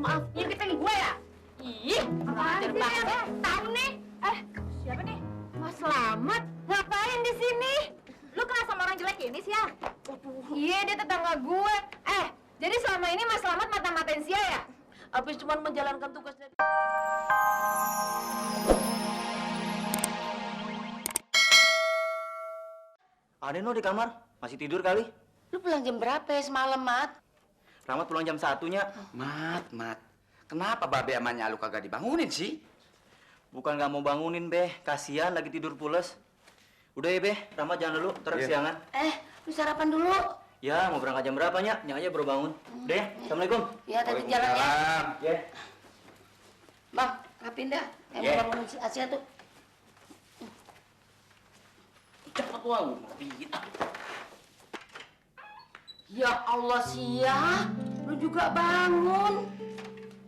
maaf. Ngintipin gue ya? Ih, apaan sih ya? Tahu nih. Siapa nih? Mas Slamet. Ngapain di sini? Lu kenal sama orang jelek ini sih ya? Iya, dia tetangga gue. Jadi selama ini Mas Slamet mata-matain Sia ya? Habis cuma menjalankan tugasnya. Adeno di kamar, masih tidur kali. Lu pulang jam berapa ya semalam, Mat? Rahmat pulang jam 1-nya. Mat. Kenapa babe amanya lu kagak dibangunin sih? Bukan nggak mau bangunin, Beh. Kasihan lagi tidur pules. Udah ya, Beh. Rahmat jangan dulu, ntar kesiangan. Lu sarapan dulu. Ya, mau berangkat jam berapa, Nya? Nya aja baru bangun. Udah ya, Assalamualaikum. Ya, tadi jalan ya. Ya. Bang, rapin dah. Mau bangunin si Asia tuh. Cepet wow, pijit. Ya Allah, Sia. Lu juga bangun.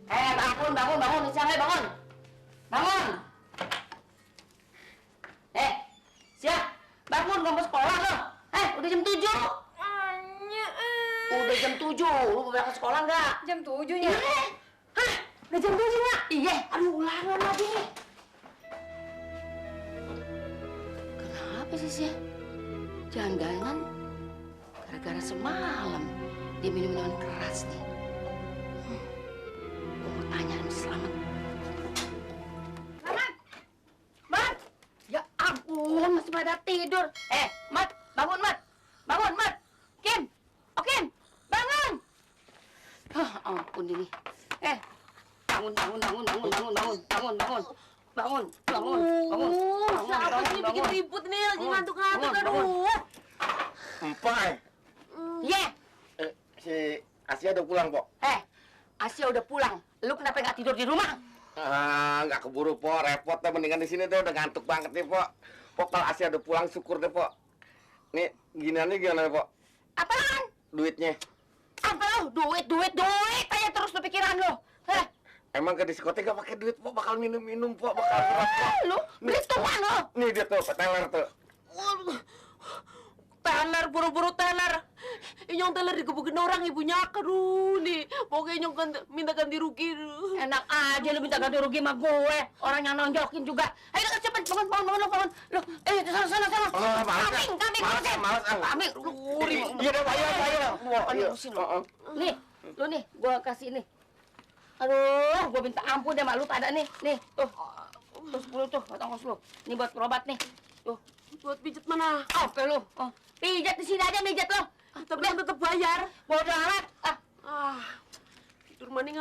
Bangun. Sia, bangun. Bangun. Sia, bangun. Gak mau sekolah lo. Udah jam 7. Udah jam 7. Lu mau berangkat sekolah nggak? Jam 7-nya? Iya. Hah? Udah jam 7-nya? Iya. Aduh, ulangan lagi. Kenapa sih, Sia? Jangan-jangan gara-gara semalam dia minum minuman keras nih. Gue mau tanya sama Slamet. Slamet! Mat! Ya ampun, masih pada tidur. Mat! Bangun, Mat! Bangun, Mat! Kim! Oh, Kim! Bangun! Ampun ini. Bangun. Siapa sih bikin ribut nih? Lagi ngantuk-ngantuk, aduh. Empai. Iya. Si Asia udah pulang, Pok. Asia udah pulang. Lu kenapa nggak tidur di rumah? Nggak keburu, Pok. Repot deh, mendingan di sini deh. Udah ngantuk banget nih, Pok. Pok, kalau Asia udah pulang, syukur deh, Pok. Nih, giniannya gimana, Pok? Apaan? Duitnya. Apa lu? Duit aja terus lu pikiran lu. Emang ke diskotik gak pakai duit, Pok? Bakal minum-minum, Pok. Bakal berat, Pok. Lu beli tuan lu. Nih dia tuh, peteler tuh. Teler, buru-buru teler. Inyong teler digebukin orang ibunya. Aduh nih, pokoknya inyong minta ganti rugi. Enak aja lu minta ganti rugi sama gue. Orang yang nonjokin juga. Ayo cepet, bangun. Lu, sana. Kambing, Males, Kambing, Iya deh, bayar. Urusin lu. Nih, lu nih, gue kasih nih. Aduh, gue minta ampun deh mak lu pada nih. Nih, tuh. Tuh 10 tuh, buat ongkos lu. Ini buat berobat nih. Tuh. Buat pijet mana? Oke lu. Pijat di sini aja pijat lo. Tapi kan tetap bayar. Bodoh amat. Tidur maning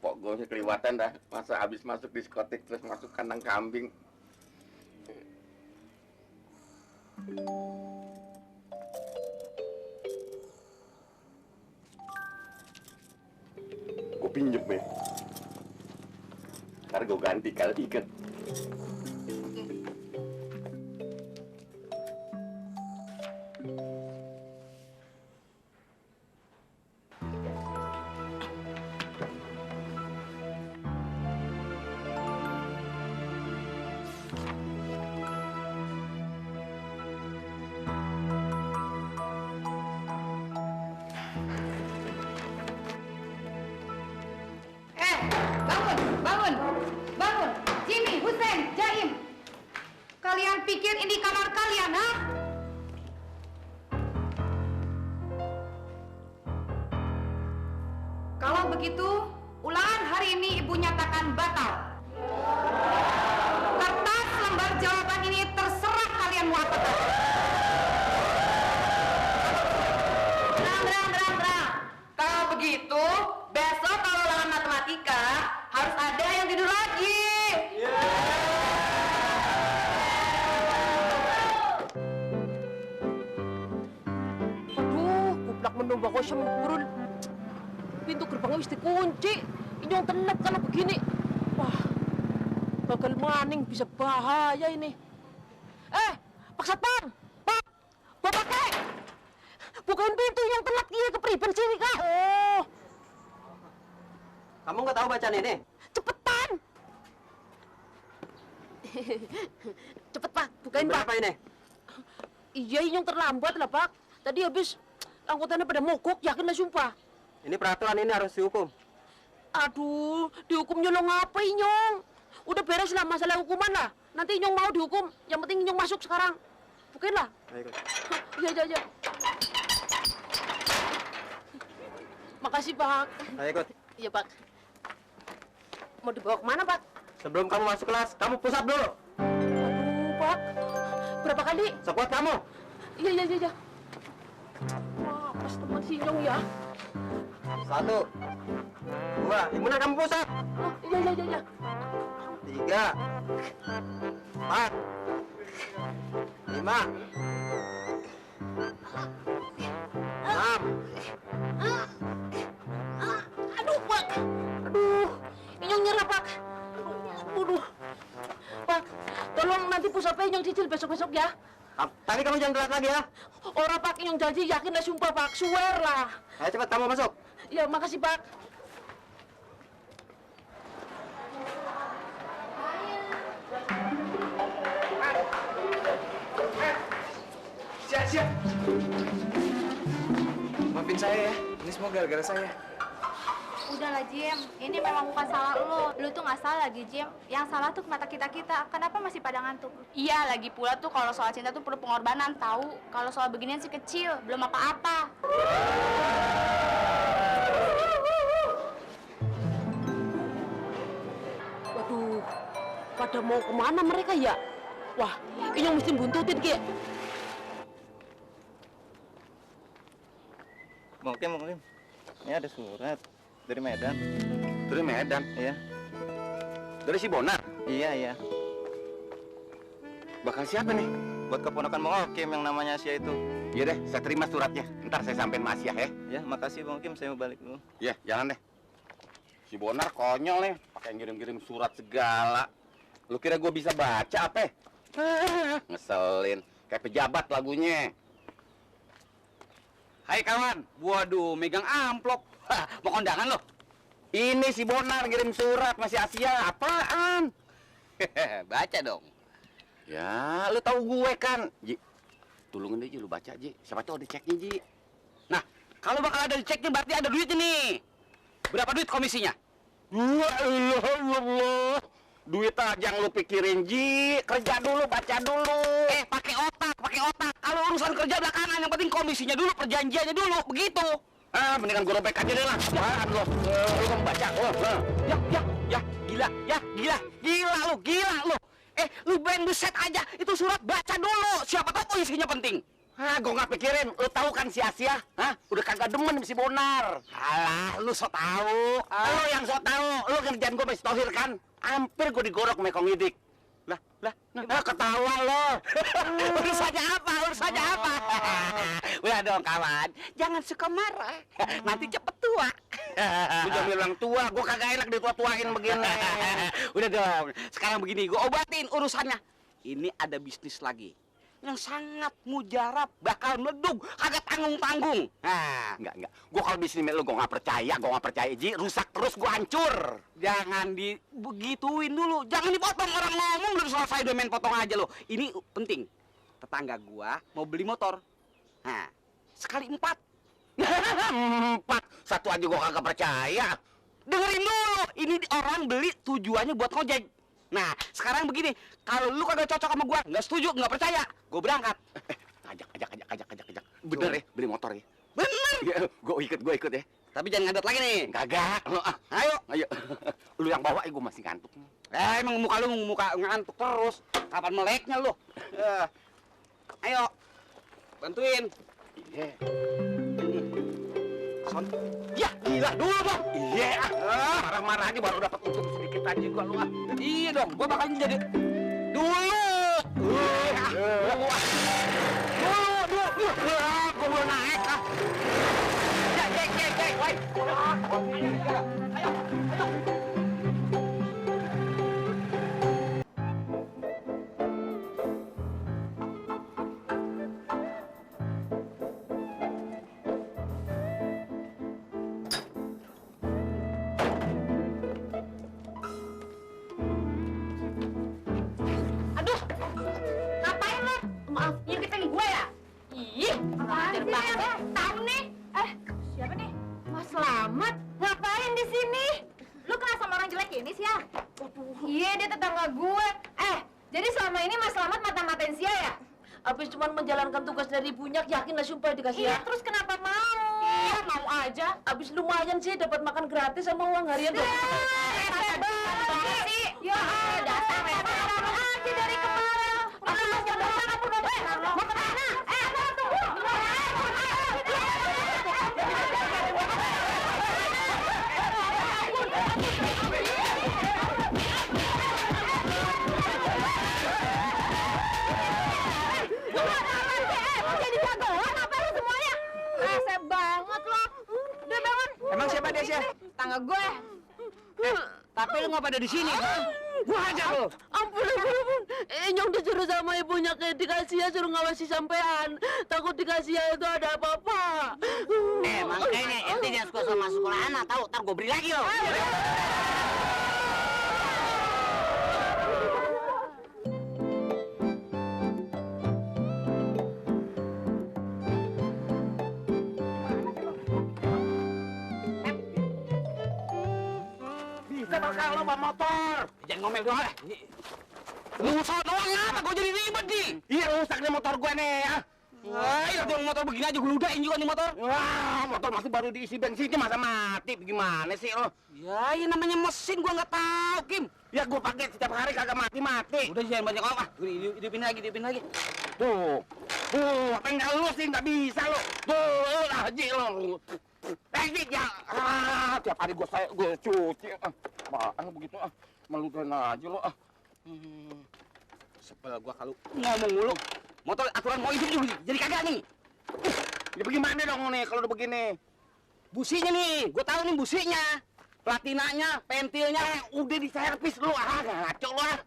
Pok, gue kelewatan dah. Masa habis masuk diskotik terus masuk kandang kambing. Gue pinjem ya. Ntar gue ganti kali ikat. Bangun. Jimmy, Hussein, Jaim. Kalian pikir ini kamar kalian, ha? Kalau begitu, ulangan hari ini Ibu nyatakan batal. Kertas lembar jawaban ini terserah kalian mau apa. Terang. Kalau begitu, besok kalau ulangan matematika harus ada yang tidur lagi. Aduh, kuplak menunggu kau sempurun. Pintu gerbangnya mesti kunci. Ini yang tenet kalau begini. Wah, gagal maning bisa bahaya ini. Pak Satpam, Bapak kek. Bukain pintu yang telat dia kepriben sini kak. Kamu nggak tahu bacaan ini? Cepetan. Cepet Pak, bukain Pak. Berapa ini? Iya, ini yang terlambat lah Pak. Tadi habis Anggotanya pada mogok, yakin lah sumpah. Ini peraturan ini harus dihukum. Aduh, dihukumnya lo ngapain, Nyong? Udah beres lah masalah hukuman lah. Nanti Nyong mau dihukum, yang penting Nyong masuk sekarang. Oke lah. Ayo. Iya. Makasih, Pak. Ayo ikut. Iya, Pak. Mau dibawa kemana, Pak? Sebelum kamu masuk kelas, kamu push up dulu. Aduh, Pak. Berapa kali? Sekuat kamu. Iya. Wah, pas teman si Nyong ya. 1, 2, yang benar kamu push up. Oh, iya. 3, 4, 5, 6. Aduh, Pak. Aduh, Nyong nyerah, Pak. Aduh. Pak, tolong nanti pusatnya Nyong cicil besok-besok ya. Tadi kamu jangan telat lagi ya. Orang Pak Nyong janji yakin lah sumpah, Pak. Swear lah. Ayo cepat kamu masuk. Ya, makasih, Pak. Siap. Maafin saya ya. Ini semua gara-gara saya. Udahlah, Jim. Ini memang bukan salah lo. Lo tuh nggak salah lagi, Jim. Yang salah tuh mata kita-kita. Kenapa masih pada ngantuk? Iya, lagi pula tuh kalau soal cinta tuh perlu pengorbanan, tahu? Kalau soal beginian sih kecil, belum apa-apa. Waduh, pada mau kemana mereka ya? Wah, Nyong mesti buntutin, Ki. Mungkin. Ini ada surat dari Medan. Dari Medan? Iya. Dari si Bonar? Iya. Bakal siapa nih? Buat keponakan Bang Hakim yang namanya Asia itu. Iya deh, saya terima suratnya. Ntar saya sampein sama Asia ya. Ya, makasih Bang Hakim, saya mau balik dulu. Iya, jalan deh. Si Bonar konyol nih, pakai ngirim-ngirim surat segala. Lu kira gue bisa baca apa? Ngeselin, kayak pejabat lagunya. Hai kawan. Waduh, megang amplop. Mau kondangan lo? Ini si Bonar ngirim surat masih Asia. Apaan? Baca dong. Ya, lu tahu gue kan. Ji, tolongin deh Ji, lu baca Ji. Siapa tahu ada ceknya Ji. Nah, kalau bakal ada ceknya berarti ada duitnya nih. Berapa duit komisinya? Allah. Duit aja yang lu pikirin Ji. Kerja dulu, baca dulu. Pakai otak. Kalau urusan kerja belakangan, yang penting komisinya dulu, perjanjiannya dulu, begitu. Mendingan gue robek aja deh lah. Apaan lo? Lu kan baca. Gila lu. Lu band beset aja, itu surat baca dulu. Siapa tahu isinya penting. Gue nggak pikirin. Lu tahu kan si Asia? Udah kagak demen si Bonar. Alah, lu so tahu. Lu yang so tahu. Lu kerjaan gue masih tohir kan? Hampir gue digorok Mekong Idik. Ketawa lo. Urusannya apa? Udah dong kawan, jangan suka marah. Nanti cepet tua. Lu jangan bilang tua. Gue kagak enak ditua-tuain begini. Udah dong, sekarang begini, gue obatin urusannya. Ini ada bisnis lagi yang sangat mujarab, bakal meleduk, kagak tanggung-tanggung. Enggak. Gue kalau bisnis lu gue nggak percaya. Ji, rusak terus gue hancur. Jangan dibegituin dulu, jangan dipotong orang ngomong udah selesai udah main potong aja lo. Ini penting. Tetangga gua mau beli motor. Sekali 4. 4. Satu aja gue kagak percaya. Dengerin dulu, ini orang beli tujuannya buat ngojek. Nah, sekarang begini, kalau lu kagak cocok sama gua, nggak setuju, nggak percaya, gua berangkat. Ajak. Bener ya, beli motor ya. Bener. Ya, gue ikut ya. Tapi jangan ngadet lagi nih. Kagak. Ayo. Lu yang bawa, gue masih ngantuk. Emang muka lu ngantuk terus. Kapan meleknya lu? Ayo. Bantuin. Iya. Ya, gila dulu dong. Iya. Marah-marah aja baru dapat untung sedikit aja gua lu. Iya dong, gua bakal jadi dulu. Gua mau naik ah. Cek, woi. Ayo. Aduh, ngapain lo? Maaf, nyempitin gue ya? Ih, apaan sih? Tahu nih, sini? Lu kenal sama orang jelek ini sih ya? Iya, dia tetangga gue. Jadi selama ini Mas Slamet mata-matain Sia ya? Abis cuma menjalankan tugas dari ibunya, yakin lah sumpah dikasih Iya, ya. terus kenapa mau? Iya, mau aja. Abis lumayan sih dapat makan gratis sama uang harian. Rese banget sih. Ya, dasar rese aja dari kemarin. Udah mas jam berapa kamu udah mau kemana? Tunggu. Jadi jagoan apa lu semuanya? Rese banget lo. Udah bangun. Emang siapa dia sih? Tangga gue. Tapi lu ngapa ada di sini? Gua hajar lu. Ampun. Nyong disuruh sama ibunya ke dikasih ya, suruh ngawasi sampean. Takut dikasih ya itu ada apa-apa. Makanya ente jangan suka sama sekolah anak, tahu? Ntar gue beri lagi lo. Bisa bakal lo bawa motor. Jangan ngomel doang lah. Rusak doang apa? Gue jadi ribet nih. Iya rusak nih motor gue nih ya. Ayo, dong motor begini aja gue ludahin juga nih motor. Wah, motor masih baru diisi bensinnya masa mati. Gimana sih lo? Ya, ini namanya mesin gua nggak tahu, Kim. Ya gue pakai setiap hari kagak mati-mati. Udah jangan banyak ngomong ah. Hidupin lagi. Tuh, tinggal lu sih nggak bisa lo. Tuh, haji lo. Ji, ya. Tiap hari gue cuci. Apaan begitu ah? Meludahin aja lo ah. Sebel gua kalau ngomong mulu. Motor aturan mau hidup dulu, jadi kagak nih. Ya bagaimana dong nih kalau udah begini? Businya nih, gua tahu nih businya. Platinanya, pentilnya. Udah diservis lu ah, ngaco lu ah.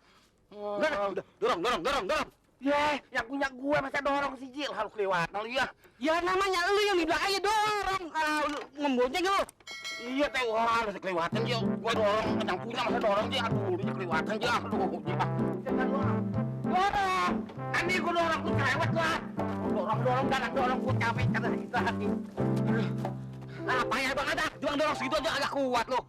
Udah, dorong. Ya, yang punya gua masa dorong si Jil harus kelewatan lu ya. Ya namanya lu yang di belakangnya dorong. Kalau lu ngebonceng lu. Iya teh, wah harus kelewatan Jil. Gua dorong, yang punya masa dorong Jil. Aduh, dia kelewatan Jil. Aduh, Jil ah. Dorong. Nanti gua dorong tuh cerewet lah. Dorong, gua capek kata istirahat nih. Ah, payah banget ah. Dorong segitu aja agak kuat lu.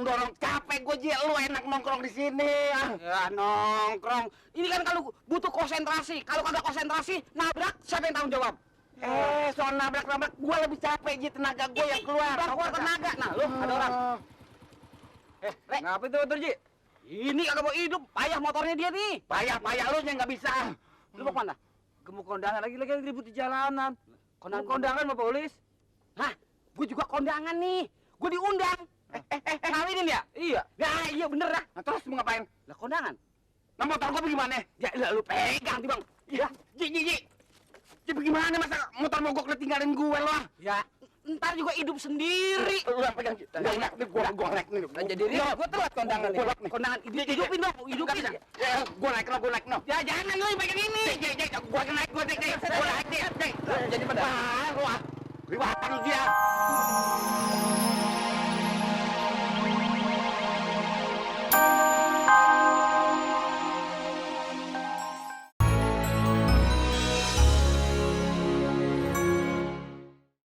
Dorong, capek gua Jil. Lu enak nongkrong di sini ah. Ya nongkrong. Ini kan kalau butuh konsentrasi. Kalau kagak konsentrasi, nabrak siapa yang tanggung jawab? Soal nabrak, gua lebih capek Jil, tenaga gua yang keluar. Keluar tenaga. Nah, lu ada orang. Rek. Ngapa itu motor, Ji? Ini kagak mau hidup. Payah motornya dia nih. Payah lu yang nggak bisa. Lu mau kemana? Gemuk kondangan lagi ribut di jalanan. Kondangan. Kondangan sama polis. Hah? Gue juga kondangan nih. Gue diundang. Ngawinin ya? Iya. Ya iya bener dah. Nah, terus mau ngapain? Lah kondangan. Nah, motor gua bagaimana? Ya lu pegang nih bang. Ya, Ji. Ji bagaimana masa motor mogok lu tinggalin gue lo? Ya ntar juga hidup sendiri. Lu yang pegang Ji. Gua naik nih. Nah, jadi ini gua telat kondangan nih. Kondangan hidupin dong. Hidupin. Ya, gua naik no. Ya jangan lu yang pegang ini. Gua naik. Jadi pada Wah, lu ah. Riwatan dia.